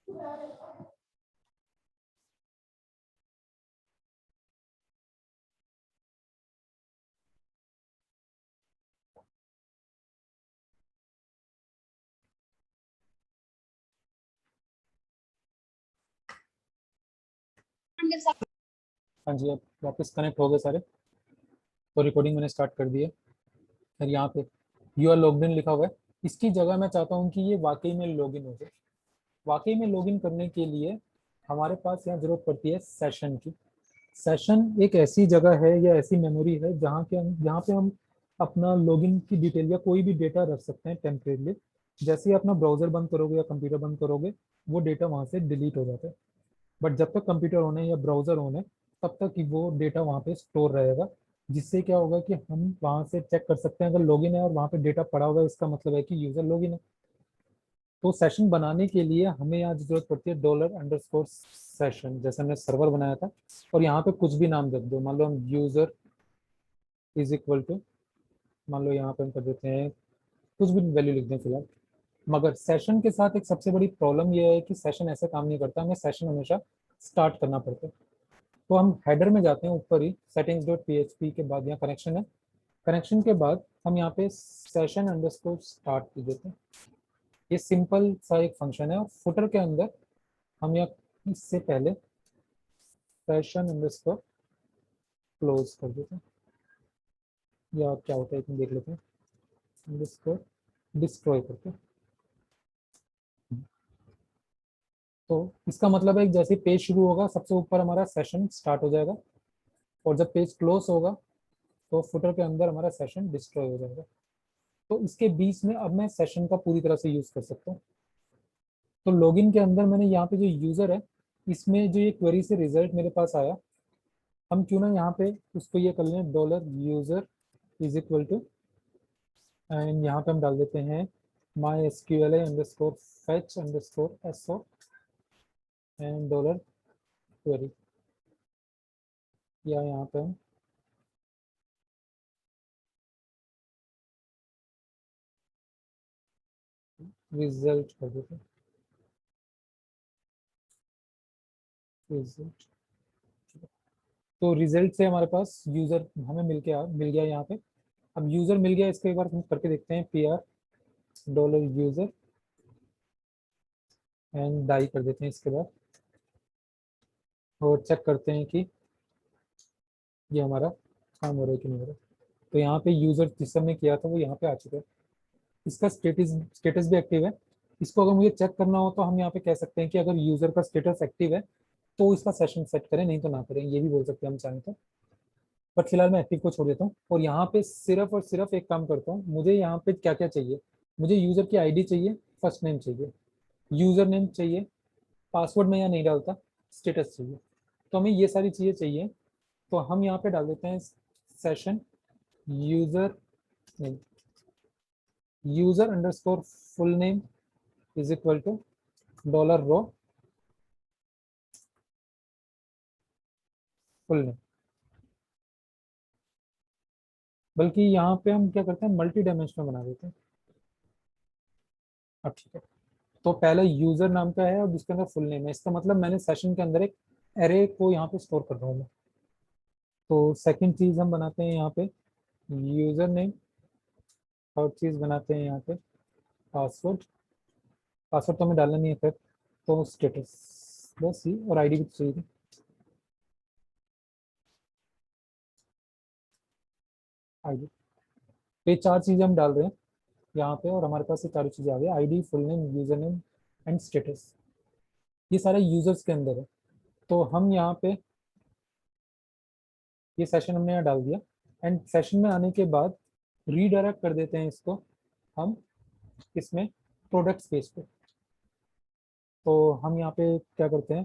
हाँ जी, अब वापस कनेक्ट हो गए सारे। तो रिकॉर्डिंग मैंने स्टार्ट कर दी है। फिर यहाँ पे यू आर लॉग्ड इन लिखा हुआ है, इसकी जगह मैं चाहता हूँ कि ये वाकई में लॉगिन हो जाए। वाकई में लॉगिन करने के लिए हमारे पास यहाँ जरूरत पड़ती है सेशन की। सेशन एक ऐसी जगह है या ऐसी मेमोरी है जहाँ पे हम अपना लॉगिन की डिटेल या कोई भी डेटा रख सकते हैं टेम्परेरी। जैसे ही अपना ब्राउजर बंद करोगे या कंप्यूटर बंद करोगे, वो डेटा वहाँ से डिलीट हो जाता है। बट जब तक कंप्यूटर ऑन है या ब्राउजर ऑन है, तब तक ही वो डेटा वहाँ पे स्टोर रहेगा। जिससे क्या होगा कि हम वहाँ से चेक कर सकते हैं, अगर लॉगिन है और वहाँ पे डेटा पड़ा हुआ है, इसका मतलब है कि यूजर लॉगिन है। तो सेशन बनाने के लिए हमें यहाँ जरूरत पड़ती है $_सेशन, जैसे हमने सर्वर बनाया था। और यहाँ पे कुछ भी नाम रख दो, मान लो हम यूजर इज इक्वल टू, मान लो यहाँ पे हम कर देते हैं कुछ भी वैल्यू लिख दें फिलहाल। मगर सेशन के साथ एक सबसे बड़ी प्रॉब्लम यह है कि सेशन ऐसे काम नहीं करता, हमें सेशन हमेशा स्टार्ट करना पड़ता है। तो हम हेडर में जाते हैं, ऊपर ही settings.php के बाद यहाँ कनेक्शन है। कनेक्शन के बाद हम यहाँ पे सेशन अंडरस्कोर स्टार्ट कर देते हैं। ये सिंपल सा एक फंक्शन है। और फुटर के अंदर हम यहाँ इससे पहले सेशन अंडरस्कोर क्लोज कर देते हैं, या क्या होता है एक देख लेते हैं, अंडरस्कोर डिस्ट्रॉय करके। तो इसका मतलब है कि जैसे पेज शुरू होगा, सबसे ऊपर हमारा सेशन स्टार्ट हो जाएगा, और जब पेज क्लोज होगा तो फुटर के अंदर हमारा सेशन डिस्ट्रॉय हो जाएगा। तो इसके बीच में अब मैं सेशन का पूरी तरह से यूज कर सकता हूँ। तो लॉगिन के अंदर मैंने यहाँ पे जो यूजर है, इसमें जो ये क्वेरी से रिजल्ट मेरे पास आया, हम क्यों ना यहाँ पे उसको ये कर लें $user is equal to, and यहाँ पे हम डाल देते हैं MySQLi underscore fetch underscore so and $query, या यहाँ पे हम रिजल्ट कर देते हैं, रिजल्ट। तो रिजल्ट से हमारे पास यूजर हमें मिल गया यहाँ पे। अब यूजर मिल गया, इसको एक बार हम करके देखते हैं, PR $user एंड डाई कर देते हैं इसके बाद, और चेक करते हैं कि ये हमारा काम हो रहा है कि नहीं हो रहा है। तो यहाँ पे यूजर जिस समय किया था वो यहाँ पे आ चुका है, इसका स्टेटस भी एक्टिव है। इसको अगर मुझे चेक करना हो तो हम यहाँ पे कह सकते हैं कि अगर यूजर का स्टेटस एक्टिव है तो इसका सेशन सेट करें, नहीं तो ना करें, ये भी बोल सकते हैं हम चाहें तो। बट फिलहाल मैं एक्टिव को छोड़ देता हूँ, और यहाँ पे सिर्फ और सिर्फ एक काम करता हूँ। मुझे यहाँ पे क्या क्या चाहिए, मुझे यूजर की आईडी चाहिए, फर्स्ट नेम चाहिए, यूजर नेम चाहिए, पासवर्ड में यहाँ नहीं डालता, स्टेटस चाहिए। तो हमें ये सारी चीज़ें चाहिए। तो हम यहाँ पे डाल देते हैं session user name, user underscore full name is equal to $row full name. बल्कि यहाँ पे हम क्या करते हैं, मल्टी डायमेंशनल बना देते हैं। अब ठीक है, तो पहले यूजर नाम का है और जिसके अंदर फुल नेम है, इसका मतलब मैंने सेशन के अंदर एक एरे को यहाँ पे स्टोर कर रहा हूँ मैं। तो सेकंड चीज हम बनाते हैं यहाँ पे यूजर नेम, थर्ड चीज बनाते हैं यहाँ पे पासवर्ड। पासवर्ड तो हमें डालना नहीं है फिर, तो स्टेटस बस ही, और आईडी भी तो चाहिए थी। आईडी, तो ये चार चीजें हम डाल रहे हैं यहाँ पे, और हमारे पास ये चारों चीजें आ गई, ID, full name, user name and status. ये सारे यूजर्स के अंदर है। तो हम यहाँ पे ये सेशन हमने यहाँ डाल दिया, एंड सेशन में आने के बाद रीडायरेक्ट कर देते हैं इसको हम इसमें प्रोडक्ट पेज पे। तो हम यहाँ पे क्या करते हैं,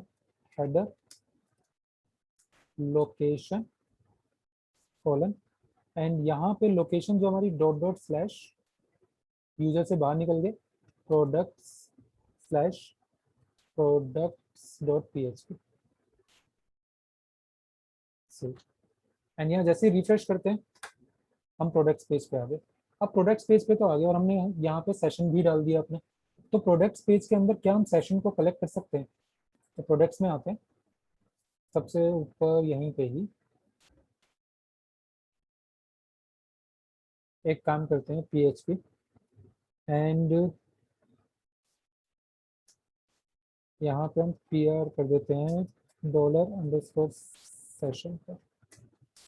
हेडर लोकेशन कॉलन, एंड यहाँ पे लोकेशन जो हमारी डॉट डॉट स्लैश यूजर से बाहर निकल गए, products slash products dot PHP से। एंड यहाँ जैसे रिफ्रेश करते हैं, हम प्रोडक्ट्स पेज पे आ गए। अब प्रोडक्ट्स पेज पे तो आ गए, और हमने यहाँ पे सेशन भी डाल दिया अपने। तो प्रोडक्ट्स पेज के अंदर क्या हम सेशन को कलेक्ट कर सकते हैं? तो प्रोडक्ट्स में आते हैं, सबसे ऊपर यहीं पे ही एक काम करते हैं, PHP एंड यहाँ पे हम PR कर देते हैं $_सेशन का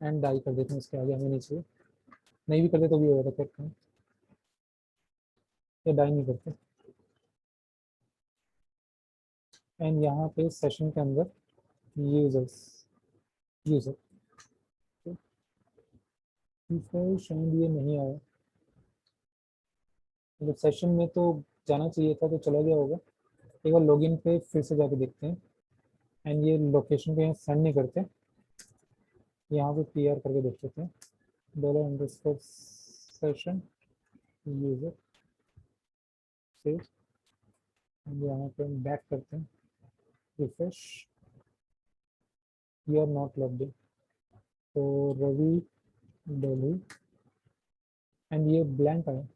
एंड डाई कर देते हैं, इसके आगे हमें नहीं चाहिए, नहीं भी कर दे तो भी होगा, करते हैं या डाई नहीं करते। एंड यहाँ पे सेशन के अंदर यूजर्स यूजर शायद ये नहीं आया, मतलब सेशन में तो जाना चाहिए था तो चला गया होगा। एक बार लॉगिन पे फिर से जाके देखते हैं एंड ये लोकेशन पे सेंड नहीं करते, यहाँ पे PR करके देख लेते हैं $_सेशन यूजर से, यहाँ पे हम बैक करते हैं, refresh, you are not logged in, तो रवि दिल्ली एंड ये ब्लैंक आया,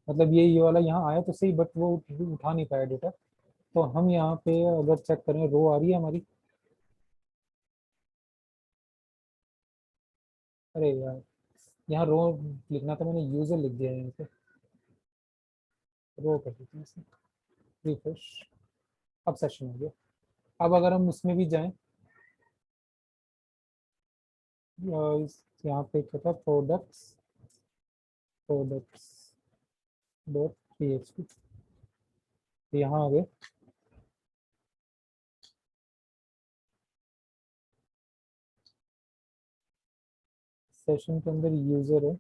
मतलब ये वाला यहाँ आया तो सही, बट वो उठा नहीं पाया डेटा। तो हम यहाँ पे अगर चेक करें, रो आ रही है हमारी, अरे यार यहाँ रो लिखना था, मैंने यूजर लिख दिया है यहाँ पे, रो कर देते हैं इसे, रिफ्रेश, अब सेशन हो गया। अब अगर हम उसमें भी जाएं, यहाँ पे क्या था, प्रोडक्ट्स डॉट PHP, यहाँ आ गए, सेशन के अंदर यूजर है,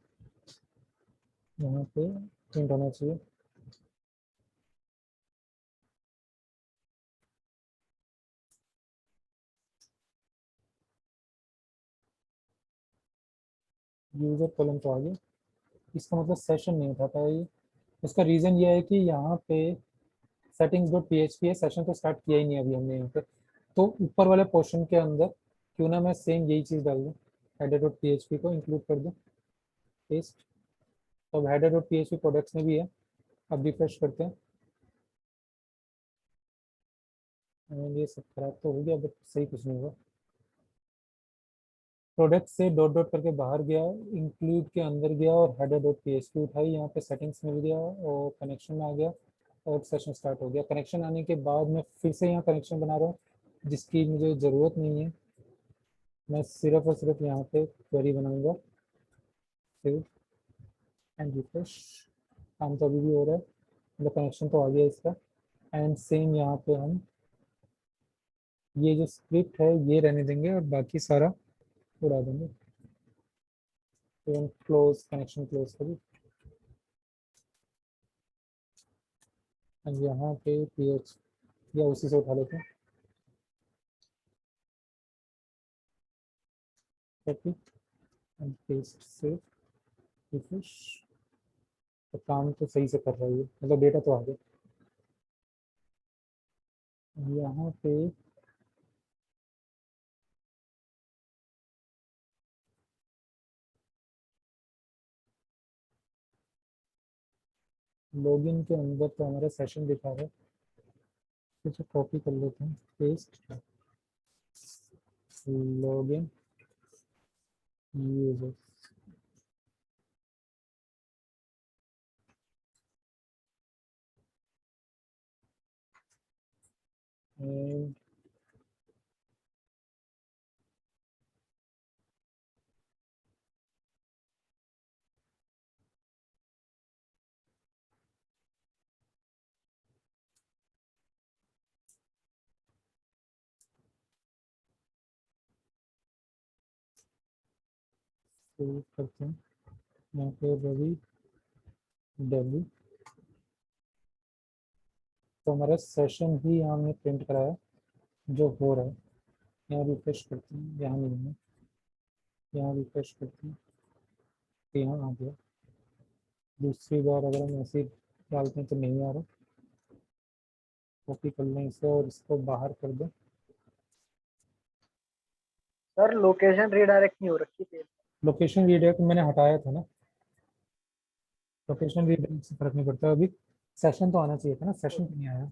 यहाँ पे प्रिंट होना चाहिए, यूजर कॉलम तो आ गया, इसका मतलब सेशन नहीं उठाता है ये। उसका रीज़न ये है कि यहाँ पे सेटिंग्स डॉट PHP है, सेशन तो स्टार्ट किया ही नहीं अभी हमने यहाँ पे, तो ऊपर वाले पोर्शन के अंदर क्यों ना मैं सेम यही चीज़ डाल दूँ, हेडर डॉट PHP को इंक्लूड कर दूँ, पेस्ट, तो अब हेडर डॉट PHP प्रोडक्ट्स में भी है। अब रिफ्रेश करते हैं, ये सब खराब तो हो गया बट सही कुछ नहीं हुआ, प्रोडक्ट से डॉट डॉट करके बाहर गया, इंक्लूड के अंदर गया और हेडर डॉट PHP उठाई, यहाँ पे सेटिंग्स मिल गया और कनेक्शन में आ गया और सेशन स्टार्ट हो गया। कनेक्शन आने के बाद मैं फिर से यहाँ कनेक्शन बना रहा हूँ जिसकी मुझे ज़रूरत नहीं है, मैं सिर्फ और सिर्फ यहाँ पे क्वेरी बनाऊंगा, सेव एंड रिफ्रेश, काम तो अभी भी हो रहा है, मतलब कनेक्शन तो आ गया इसका। एंड सेम यहाँ पे हम ये जो स्क्रिप्ट है ये रहने देंगे और बाकी सारा उड़ा देंगे, तो हम क्लोज, कनेक्शन क्लोज करिए, एंड यहाँ पे PH या उसी से उठा लेते हैं, copy and paste, save, refresh, तो काम तो सही से कर रही है, मतलब डेटा तो आ गया। यहाँ पे लॉगिन के अंदर तो हमारा सेशन दिखा रहा है, इसे कॉपी कर लेते हैं, paste, login user, and save करते हैं, यहाँ पे रवि दिल्ली, तो हमारा सेशन ही यहाँ हमने प्रिंट कराया जो हो रहा है। यहाँ रिफ्रेश करते हैं, यहाँ नहीं है, यहाँ रिफ्रेश करते हैं, तो यहाँ आ गया। दूसरी बार अगर हम ऐसे डालते हैं तो नहीं आ रहा, कॉपी कर लें इसे और इसको बाहर कर दें, सर लोकेशन रीडायरेक्ट नहीं हो रखी थी। लोकेशन रीडायरेक्ट मैंने हटाया था ना, लोकेशन रीडायरेक्ट से फर्क नहीं पड़ता अभी, सेशन तो आना चाहिए था ना, सेशन क्यों नहीं आया?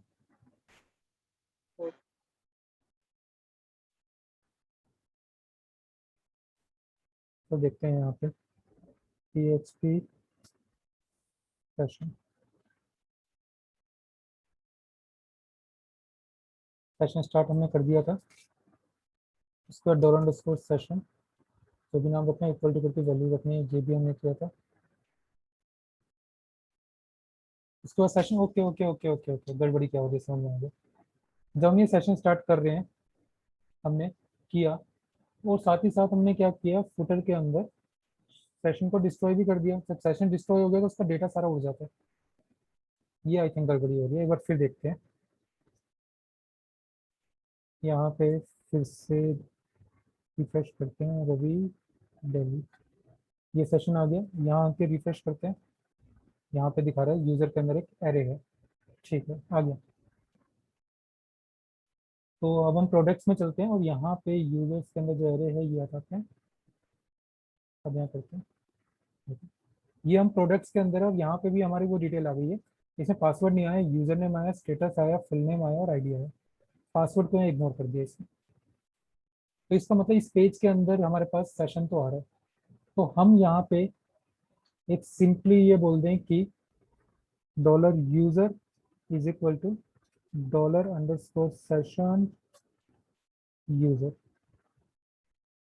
तो देखते हैं यहाँ पे PHP सेशन, सेशन स्टार्ट हमने कर दिया था। उसके बाद डॉलर अंडरस्कोर सेशन, जो भी नाम रखना है इक्वल टू करके वैल्यू रखनी है, ये भी हमने किया था। उसके बाद session, okay okay okay okay okay, गड़बड़ी क्या हो रही है समझ में आ गया। जब हम ये सेशन स्टार्ट कर रहे हैं, हमने किया, और साथ ही साथ हमने क्या किया, फुटर के अंदर सेशन को डिस्ट्रॉय भी कर दिया। जब सेशन डिस्ट्रॉय हो गया तो उसका डेटा सारा उड़ जाता है। ये आई थिंक गड़बड़ी हो रही है, एक बार फिर देखते हैं। यहाँ पे फिर से रिफ्रेश करते हैं, रवि दिल्ली, ये सेशन आ गया। यहाँ आके रिफ्रेश करते हैं, यहाँ पे दिखा रहा है यूजर के अंदर एक एरे है। ठीक है, आ गया। तो अब हम प्रोडक्ट्स में चलते हैं और यहाँ पे यूजर्स के अंदर जो एरे है ये हटाते हैं। अब यहाँ करते हैं, ये हम प्रोडक्ट्स के अंदर है और यहाँ पे भी हमारी वो डिटेल आ गई है। इसमें पासवर्ड नहीं आया, यूजर नेम आया, स्टेटस आया, फुल नेम आया और आईडी आया। पासवर्ड को इग्नोर कर दिया इसमें। तो इसका मतलब इस पेज के अंदर हमारे पास सेशन तो आ रहा है। तो हम यहाँ पे एक सिंपली ये बोल दें कि dollar user is equal to dollar underscore session user.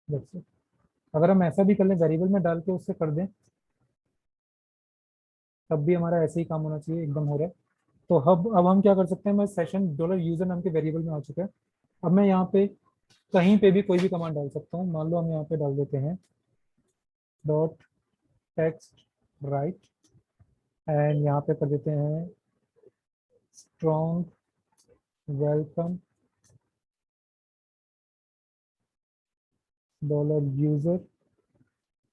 That's it. अगर हम ऐसा भी कर लें, वेरिएबल में डाल के उससे कर दें, तब भी हमारा ऐसे ही काम होना चाहिए, एकदम हो रहा है। तो अब हम क्या कर सकते हैं, मैं सेशन डॉलर यूजर नाम के वेरिएबल में आ चुका है। अब मैं यहाँ पे कहीं पे भी कोई भी कमांड डाल सकता हूँ। मान लो हम यहाँ पे डाल देते हैं डॉट टेक्स्ट राइट, एंड यहाँ पे कर देते हैं strong welcome dollar user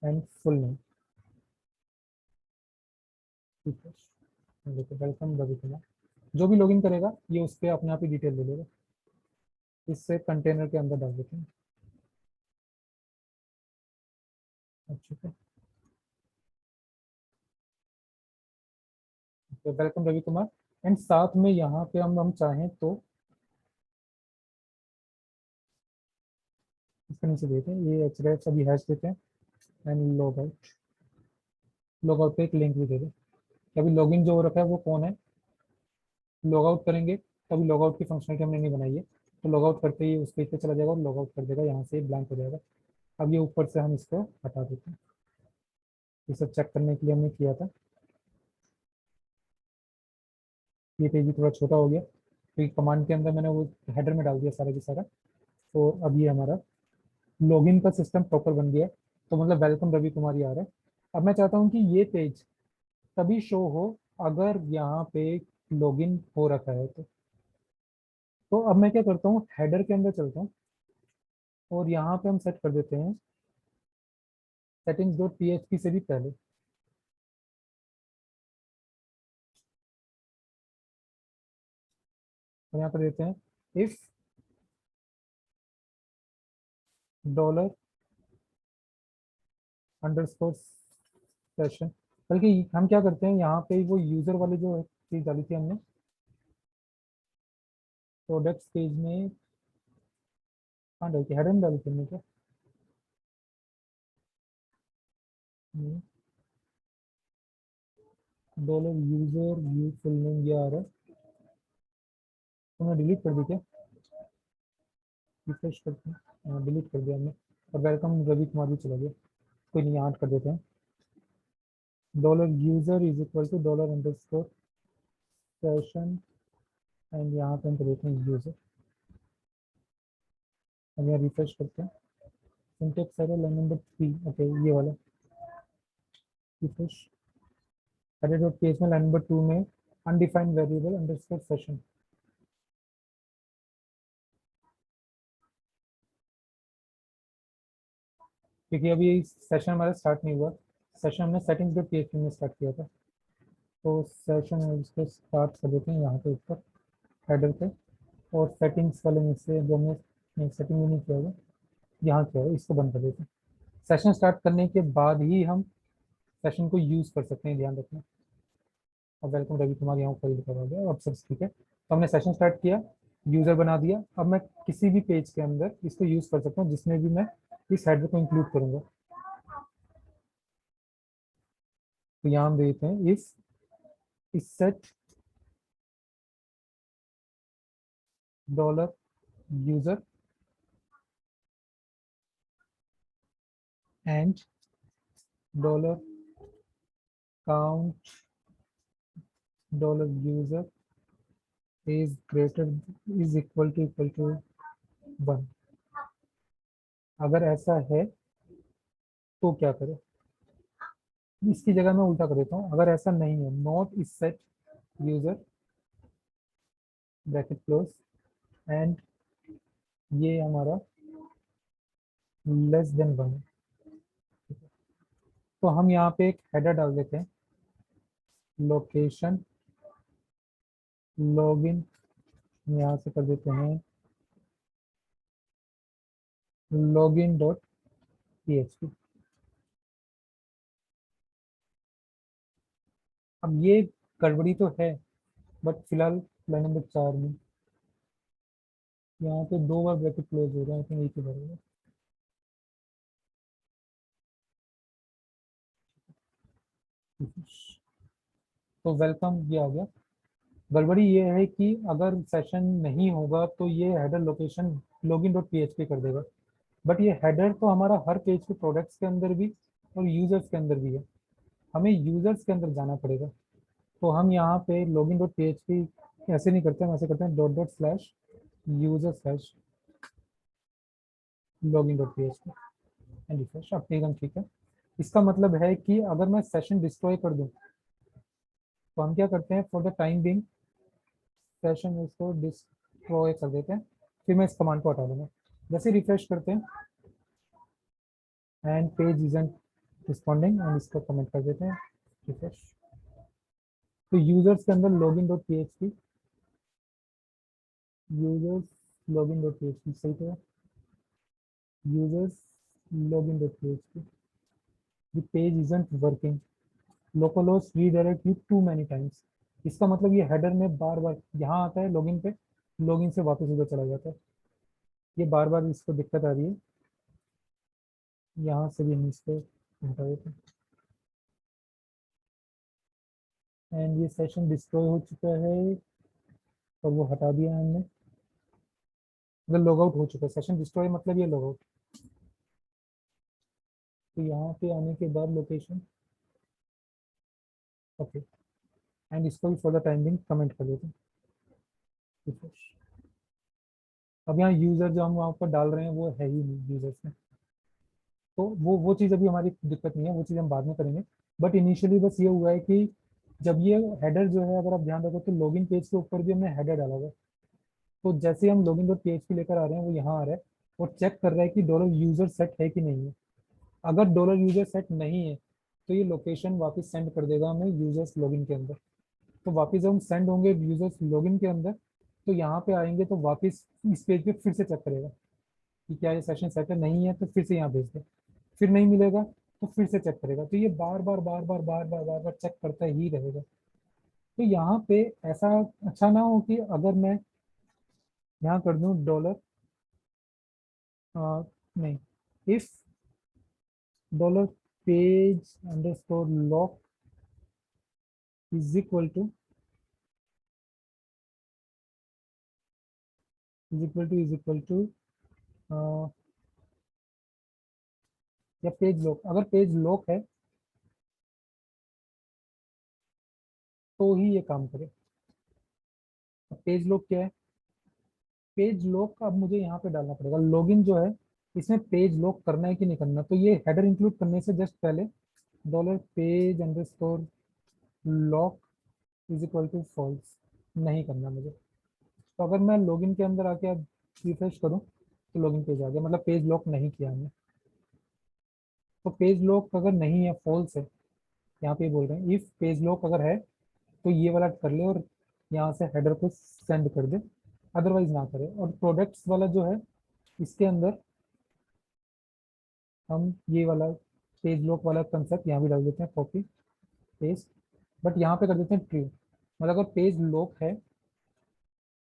and full name. ठीक है, देखो वेलकम रवि कुमार। जो भी लॉगिन करेगा ये उस पर अपने आप ही डिटेल ले लेगा। इससे कंटेनर के अंदर डाल देते हैं। ठीक है, तो वेलकम रवि कुमार, एंड साथ में यहाँ पे हम चाहें तो इसके नीचे देते हैं ये एच अभी हैश देते हैं, and log out. Log out पे एक लिंक भी दे दें। अभी लॉगिन जो हो रखा है वो कौन है, लॉग आउट करेंगे तो अभी लॉग आउट की फंक्शनलिटी हमने नहीं बनाई है। तो लॉग आउट करते ही उस पेज पे चला जाएगा और लॉग आउट कर देगा, यहाँ से ब्लैंक हो जाएगा। अब ये ऊपर से हम इसको हटा देते हैं। ये सब चेक करने के लिए हमने किया था। ये पेज भी थोड़ा छोटा हो गया क्योंकि कमांड के अंदर मैंने वो हेडर में डाल दिया सारा की सारा। तो अब ये हमारा लॉगिन का सिस्टम प्रॉपर बन गया है। तो मतलब वेलकम रवि कुमार ही आ रहा है। अब मैं चाहता हूँ कि ये पेज तभी शो हो अगर यहाँ पे लॉगिन हो रखा है। तो अब मैं क्या करता हूँ, हेडर के अंदर चलता हूँ और यहाँ पे हम सेट कर देते हैं सेटिंग्स डॉट पीएचपी से भी पहले। तो यहाँ पर देते हैं इफ डॉलर अंडरस्कोर सेशन। बल्कि हम क्या करते हैं, यहाँ पे वो यूजर वाली जो चीज डाली थी हमने प्रोडक्ट्स पेज में, हाँ डाली थी, हेडर में डाली थी हमने क्या, dollar user you full name ये आ रहा है। तो हमने डिलीट कर दी क्या, रिफ्रेश करते हैं, हाँ डिलीट कर दिया हमने। और वेलकम रवि कुमार भी चला गया। कोई नहीं, यहाँ कर देते हैं dollar user is equal to dollar underscore session, and यहाँ पे हम कर देते हैं यूजर। अब यहाँ रिफ्रेश करते हैं, syntax error line number 3, okay ये वाला रिफ्रेश। एडिट डॉट पीएच में लाइन नंबर 2 में अनडिफाइंड वेरिएबल अंडरस्कोर सेशन। क्योंकि अभी सेशन हमारा स्टार्ट नहीं हुआ, सेशन हमने सेटिंग्स डॉट पीएचपी में स्टार्ट किया था। तो सेशन है इसको स्टार्ट कर देते हैं यहाँ पे ऊपर हेडर पे, और सेटिंग्स वाले में से जो हमने सेटिंग भी नहीं किया हुआ यहाँ किया है, इसको बंद कर देते हैं। सेशन स्टार्ट करने के बाद ही हम सेशन को यूज़ कर सकते हैं, ध्यान रखना। अब वेलकम रवि कुमार यहाँ ऊपर लिखा हुआ गया, अब सब ठीक है। तो हमने सेशन स्टार्ट किया, यूजर बना दिया। अब मैं किसी भी पेज के अंदर इसको यूज कर सकता हूँ जिसमें भी मैं इस हेडर को इंक्लूड करूंगा। तो यहाँ हम देते हैं if set dollar user and dollar count dollar user is greater is equal to 1। अगर ऐसा है तो क्या करें? इसकी जगह मैं उल्टा कर देता हूँ, अगर ऐसा नहीं है, not is set user bracket close and ये हमारा लेस देन 1। तो हम यहाँ पे एक हेडर डाल देते हैं, लोकेशन लॉगिन, यहाँ से कर देते हैं लॉगिन डॉट php। अब ये गड़बड़ी तो है, बट फिलहाल लाइन नंबर 4 में यहाँ पे 2 बार ब्रैकेट क्लोज हो रहा है, आई थिंक एक ही बार होगा। तो वेलकम ये आ गया। गड़बड़ी ये है कि अगर सेशन नहीं होगा तो ये header location login dot php कर देगा, बट ये हेडर तो हमारा हर पेज के प्रोडक्ट्स के अंदर भी और यूजर्स के अंदर भी है। हमें यूजर्स के अंदर जाना पड़ेगा। तो हम यहाँ पे लॉगिन डॉट php ऐसे नहीं करते, हम ऐसे करते हैं dot dot slash user slash login dot php and refresh. अब एकदम ठीक है। इसका मतलब है कि अगर मैं सेशन डिस्ट्रॉय कर दूं तो हम क्या करते हैं, for the time being session इसको डिस्ट्रॉय कर देते हैं, फिर मैं इस कमांड को हटा दूंगा। जैसे रिफ्रेश करते हैं and page isn't responding and इसको कमेंट कर देते हैं रिफ्रेश। तो यूजर्स के अंदर login dot php, users login dot php सही तो है, users login dot php, the page isn't working, localhost redirect you too many times. इसका मतलब ये हेडर में बार बार यहाँ आता है लॉगिन पे, लॉगिन से वापस उधर चला जाता है, ये बार बार इसको दिक्कत आ रही है। यहाँ से भी हम इसको हटा देते हैं एंड ये सेशन डिस्ट्रॉय हो चुका है और वो हटा दिया है हमने, मतलब लॉग आउट हो चुका है। सेशन डिस्ट्रॉय मतलब ये लॉग आउट। तो यहाँ पे आने के बाद लोकेशन ओके एंड इसको भी for the time being comment कर देते हैं। अब यहाँ यूजर जो हम वहाँ पर डाल रहे हैं वो है ही नहीं यूजर्स में, तो वो चीज़ अभी हमारी दिक्कत नहीं है, वो चीज़ हम बाद में करेंगे। बट इनिशियली बस ये हुआ है कि जब ये हेडर जो है, अगर आप ध्यान रखो तो लॉगिन पेज के ऊपर भी हमने हेडर डाला हुआ है। तो जैसे ही हम लॉगिन डॉट php लेकर आ रहे हैं वो यहाँ आ रहा है और चेक कर रहा है कि डॉलर यूजर सेट है कि नहीं है। अगर डॉलर यूजर सेट नहीं है तो ये लोकेशन वापस सेंड कर देगा हमें यूजर्स लॉगिन के अंदर। तो वापस जब हम सेंड होंगे यूजर्स लॉगिन के अंदर तो यहाँ पे आएंगे तो वापस इस पेज पे फिर से चेक करेगा कि क्या ये सेशन सेट है, नहीं है तो फिर से यहाँ भेज दे, फिर नहीं मिलेगा तो फिर से चेक करेगा। तो ये बार बार चेक करता ही रहेगा। तो यहाँ पे ऐसा अच्छा ना हो कि अगर मैं यहाँ कर दूँ डॉलर नहीं, if dollar page underscore lock is equal to is equal to या पेज लॉक, अगर पेज लॉक है तो ही ये काम करे। पेज लॉक क्या है? पेज लॉक अब मुझे यहाँ पे डालना पड़ेगा, लॉगिन जो है इसमें पेज लॉक करना है कि नहीं करना। तो ये हेडर इंक्लूड करने से जस्ट पहले dollar page underscore lock is equal to false नहीं करना मुझे। तो अगर मैं लॉगिन के अंदर आके अब रिफ्रेश करूँ तो लॉगिन पेज आ गया, मतलब पेज लॉक नहीं किया हमने। तो पेज लॉक अगर नहीं है, फॉल्स है, यहाँ पे बोल रहे हैं इफ पेज लॉक अगर है तो ये वाला कर ले और यहाँ से हेडर को सेंड कर दे, अदरवाइज ना करे। और प्रोडक्ट्स वाला जो है इसके अंदर हम ये वाला पेज लॉक वाला कंसेप्ट यहाँ भी डाल देते हैं, कॉपी पेस्ट, बट यहाँ पे कर देते हैं ट्रू। मतलब अगर पेज लॉक है,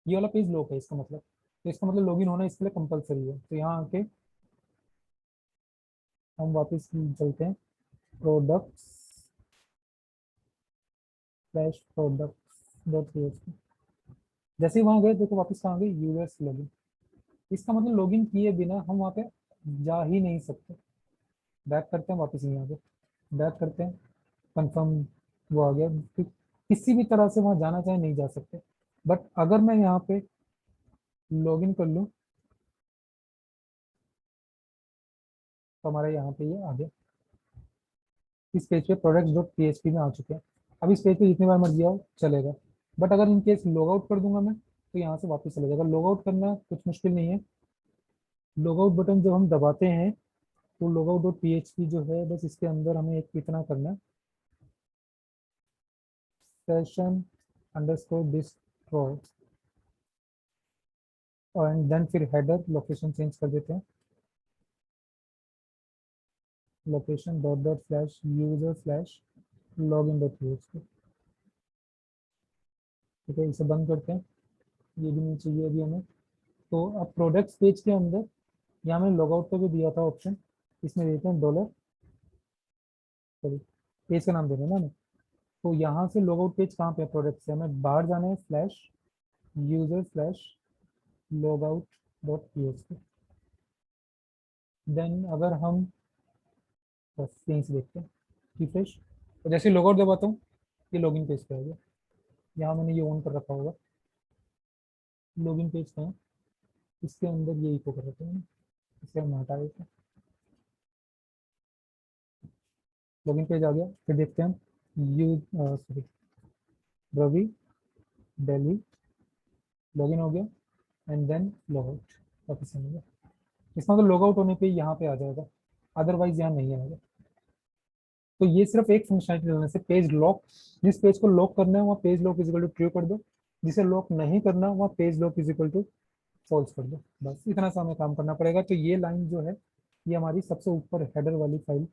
ये वाला पेज लॉक है इसका मतलब, तो इसका मतलब लॉगिन होना इसके लिए कंपलसरी है। तो यहाँ आके हम वापस चलते हैं products slash products dot PHP. जैसे ही वहाँ गए देखो वापस कहाँ गए, यूजर्स लॉगिन। इसका मतलब लॉगिन किए बिना हम वहाँ पे जा ही नहीं सकते। बैक करते हैं वापस यहाँ पे, बैक करते हैं, कंफर्म वो आ गया। किसी भी तरह से वहाँ जाना चाहे नहीं जा सकते। बट अगर मैं यहाँ पे लॉगिन कर लूँ तो हमारा यहाँ पे ये आ गया। इस पेज पे प्रोडक्ट्स डॉट पीएचपी में आ चुके हैं। अब इस पेज पे जितनी बार मर्जी आओ चलेगा। बट अगर इन केस लॉग आउट कर दूंगा मैं तो यहाँ से वापस चले जाएगा। लॉग आउट करना कुछ मुश्किल नहीं है। लॉग आउट बटन जब हम दबाते हैं तो लॉग आउट डॉट पीएचपी जो है, बस इसके अंदर हमें एक इतना करना है, session underscore destroy, and then फिर हेडर लोकेशन चेंज कर देते हैं, location dot dot slash user slash login dot PHP. ठीक है, इसे बंद करते हैं, ये भी नहीं चाहिए अभी हमें। तो अब प्रोडक्ट्स पेज के अंदर यहाँ मैंने लॉग आउट का भी दिया था ऑप्शन, इसमें देते हैं डॉलर, सॉरी पेज का नाम देना ना। तो यहाँ से लॉग आउट पेज कहाँ पे है, प्रोडक्ट से हमें बाहर जाना है, slash user slash logout dot PHP. Then अगर हम बस यहीं से देखते हैं रिफ्रेश, तो जैसे लॉग आउट दबाता हूँ ये लॉगिन पेज पे आ गया। यहाँ मैंने ये ऑन कर रखा होगा, लॉगिन पेज का है, इसके अंदर ये इको कर रखते हैं, इसे हम हटा देते हैं, लॉगिन पेज आ गया। फिर देखते हैं हम you sorry Ravi Delhi, login हो गया, एंड देन लॉग आउट वापस आ गया। इसमें तो लॉग आउट होने पे यहाँ पे आ जाएगा, अदरवाइज यहाँ नहीं आएगा। तो ये सिर्फ एक फंक्शनलिटी डालने से पेज लॉक, जिस पेज को लॉक करना है वहाँ page lock is equal to true कर दो, जिसे लॉक नहीं करना वहाँ page lock is equal to false कर दो। बस इतना सा हमें काम करना पड़ेगा। तो ये लाइन जो है ये हमारी सबसे ऊपर हेडर वाली फाइल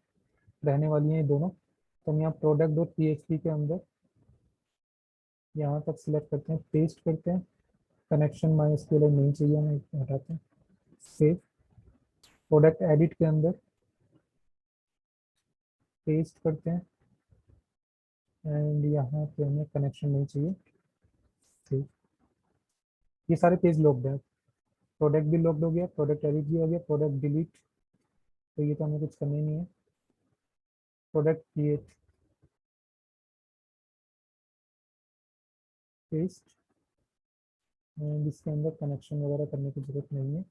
रहने वाली है ये दोनों। तो हम यहाँ प्रोडक्ट डॉट पीएचपी के अंदर यहाँ तक सिलेक्ट करते हैं, पेस्ट करते हैं, कनेक्शन माइस्क्यूएल नहीं चाहिए हमें, हटाते हैं, सेव, प्रोडक्ट एडिट के अंदर पेस्ट करते हैं, एंड यहाँ पे हमें कनेक्शन नहीं चाहिए, सेव। ये सारे पेज लॉक्ड हैं, प्रोडक्ट भी लॉक्ड हो गया, प्रोडक्ट एडिट भी हो गया, प्रोडक्ट डिलीट, तो ये तो हमें कुछ करना ही नहीं है, प्रोडक्ट क्रिएट, पेस्ट, एंड इसके अंदर कनेक्शन वगैरह करने की जरूरत नहीं है,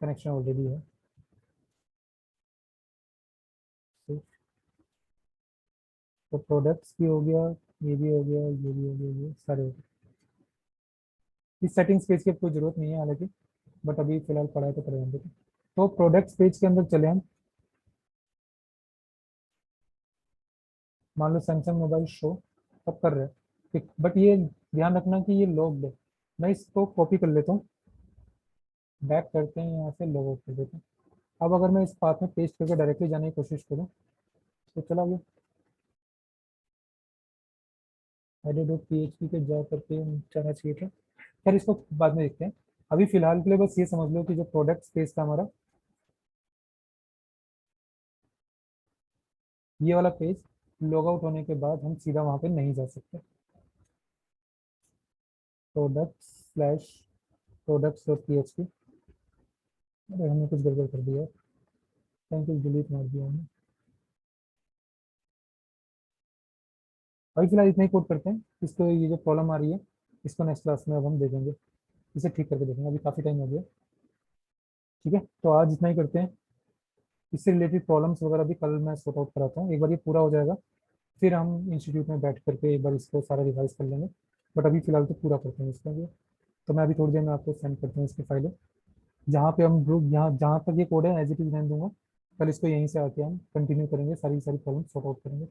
कनेक्शन ऑलरेडी है, सेव। तो प्रोडक्ट्स भी हो गया, ये भी हो गया, ये भी हो गया, ये सारे हो गए। इस सेटिंग्स पेज की कोई जरूरत नहीं है हालांकि, बट अभी फिलहाल पढ़ा है तो कर देते। तो प्रोडक्ट्स पेज के अंदर चले हम, मान लो सैमसंग मोबाइल शो तब कर रहे हैं, ठीक, बट ये ध्यान रखना कि ये लॉग्ड है। मैं इसको कॉपी कर लेता हूँ, बैक करते हैं, यहाँ से लॉग आउट कर देते हैं। अब अगर मैं इस पाथ में पेस्ट करके डायरेक्टली जाने की कोशिश करूँ तो चला गया, हेडर डॉट पीएचपी के जा करके जाना चाहिए था। खैर इसको बाद में देखते हैं, अभी फिलहाल के लिए बस ये समझ लो कि जो प्रोडक्ट स्पेस था हमारा, ये वाला पेज लॉग आउट होने के बाद हम सीधा वहाँ पे नहीं जा सकते। Product slash products dot PHP, अरे हमने कुछ गड़बड़ कर दिया, थैंक यू, डिलीट मार दिया हमने। अभी फिलहाल इतना ही कोड करते हैं, इसको ये जो प्रॉब्लम आ रही है इसको नेक्स्ट क्लास में अब हम देखेंगे, इसे ठीक करके देखेंगे, अभी काफ़ी टाइम हो गया। ठीक है, तो आज इतना ही करते हैं, इससे रिलेटेड प्रॉब्लम्स वगैरह भी कल मैं सॉर्ट आउट कराता हूँ, एक बार ये पूरा हो जाएगा फिर हम इंस्टीट्यूट में बैठ करके एक बार इसको सारा रिवाइज कर लेंगे। बट अभी फिलहाल तो पूरा करते हैं इसका ये। तो मैं अभी थोड़ी देर में आपको सेंड करते हैं इसकी फाइलें, जहाँ पे हम ग्रुप यहाँ जहाँ तक ये कोड है एज इट इज रहने दूंगा, कल इसको यहीं से आके हम कंटिन्यू करेंगे, सारी सारी प्रॉब्लम सॉर्ट आउट करेंगे,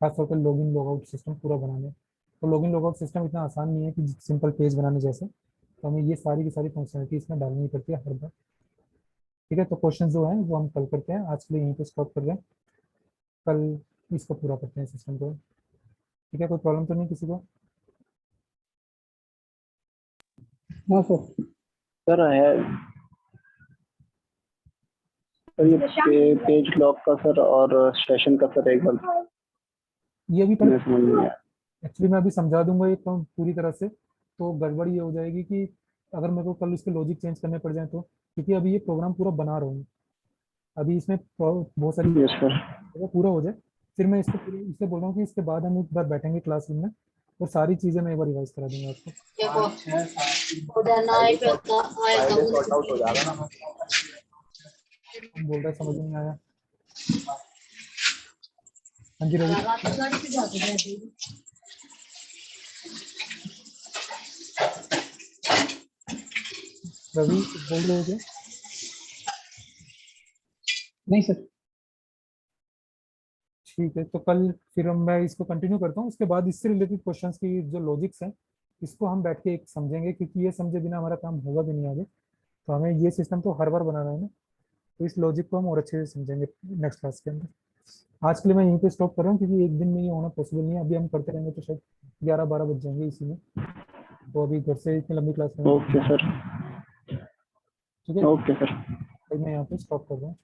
खासतौर पर लॉगिन लॉगआउट सिस्टम पूरा बनाने। तो लॉगिन लॉगआउट सिस्टम इतना आसान नहीं है कि सिंपल पेज बनाने जैसे, तो हमें ये सारी की सारी फंक्शनलिटी इसमें डालनी पड़ती है हर बार। ठीक है, तो क्वेश्चन जो हैं वो हम कल करते हैं, आज के लिए यहीं पे स्टॉप कर रहे हैं, कल इसको पूरा करते हैं सिस्टम को। ठीक है, कोई प्रॉब्लम तो नहीं किसी को? हाँ सर है सर, ये पेज लॉक का सर और सेशन का सर एक बार ये अभी मेरे समझ में नहीं आया। एक्चुअली मैं अभी समझा दूंगा ये तो पूरी तरह से, तो गड़बड़ ये हो जाएगी कि अगर मेरे को कल इसके लॉजिक चेंज करने पड़ जाए तो, क्योंकि अभी ये प्रोग्राम पूरा बना रहा हूँ, अभी इसमें बहुत सारी यस सर। अगर पूरा हो जाए फिर मैं इसको पूरे इससे बोल रहा हूँ कि इसके बाद हम एक बार बैठेंगे क्लासरूम में और सारी चीज़ें मैं एक बार रिवाइज करा दूंगा आपको। सॉर्ट आउट हो जाएगा ना। हम बोल रहे हैं, समझ में नहीं आया। हाँ जी रवि, रवि कुछ बोल रहे हो क्या? नहीं सर। ठीक है, तो कल फिर मैं इसको कंटिन्यू करता हूँ, उसके बाद इससे रिलेटेड क्वेश्चंस की जो लॉजिक्स हैं इसको हम बैठ के एक समझेंगे, क्योंकि ये समझे बिना हमारा काम होगा भी नहीं आगे। तो हमें ये सिस्टम तो हर बार बनाना है ना, तो इस लॉजिक को हम और अच्छे से समझेंगे नेक्स्ट क्लास के अंदर। आज के लिए मैं यहीं पे स्टॉप कर रहा हूँ, क्योंकि एक दिन में ये होना पॉसिबल नहीं है, अभी हम करते रहेंगे तो शायद 11-12 बज जाएंगे इसी में, तो अभी घर से इतनी लंबी क्लास में ओके सर। ठीक है, ओके सर। तो मैं यहाँ पे स्टॉप कर रहा हूँ।